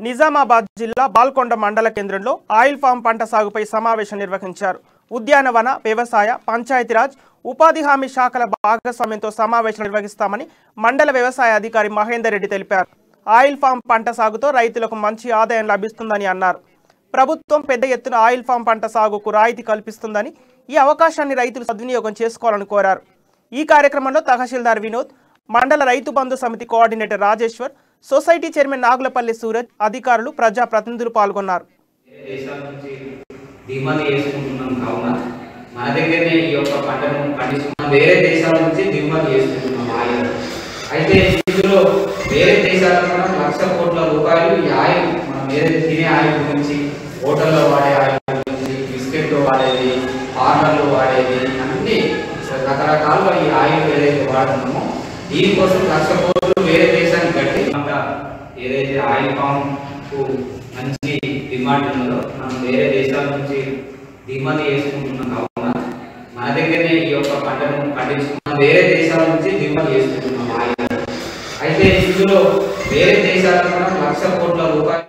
నిజామాబాద్ జిల్లా బాల్కొండ మండల కేంద్రంలో ఆయిల్ ఫామ్ పంట సాగుపై సమావేశం నిర్వహించారు. ఉద్యానవన, వ్యవసాయ, పంచాయతీరాజ్, ఉపాధి హామీ శాఖల భాగస్వామ్యంతో సమావేశం నిర్వహిస్తామని మండల వ్యవసాయ అధికారి మహేందర్ రెడ్డి తెలిపారు. ఆయిల్ ఫామ్ పంట సాగుతో రైతులకు మంచి ఆదాయం లభిస్తుందని అన్నారు. ప్రభుత్వం పెద్ద ఎత్తున ఆయిల్ ఫామ్ పంట సాగుకు రాయితీ కల్పిస్తుందని, ఈ అవకాశాన్ని రైతులు సద్వినియోగం చేసుకోవాలని కోరారు. ఈ కార్యక్రమంలో తహసీల్దార్ వినోద్, మండల రైతు బంధు సమితి coordinator Rajeshwar, society chairman Nagulapalli Suraj, అధికారులు, ప్రజా ప్రతినిధులు పాల్గొన్నారు. మన దగ్గరనే ఈ యొక్క పంటను పండిస్తున్నాం, వేరే దేశాల నుంచి దిగుమతి చేసుకుంటున్నాం ఆయిల్. అయితే ఇందులో వేరే దేశాలకు మనం 1,00,000 కోట్ల రూపాయలు ఈ ఆయిల్, మనం ఏదైతే తినే ఆయిల్ గురించి, హోటల్లో వాడే ఆయిల్ గురించి, బిస్కెట్లో వాడేది, పార్లర్లో వాడేది, అన్ని రకరకాలుగా ఈ ఆయిల్ ఏదైతే వాడుతున్నామో దీనికోసం 1,00,000 కోట్లు వేరే దేశానికి కట్టి ఏదైతే ఆయిల్ ఫామ్కు మంచి డిమాండ్ ఉన్నదో మనం వేరే దేశాల నుంచి దిగుమతి చేసుకుంటున్నాం. కావున మన దగ్గరనే ఈ యొక్క పంటను పండించుకున్నాం, వేరే దేశాల నుంచి దిగుమతి చేసుకుంటున్నాం ఆయిల్. అయితే ఇందులో వేరే దేశాలకు మనం 1,00,000 కోట్ల రూపాయలు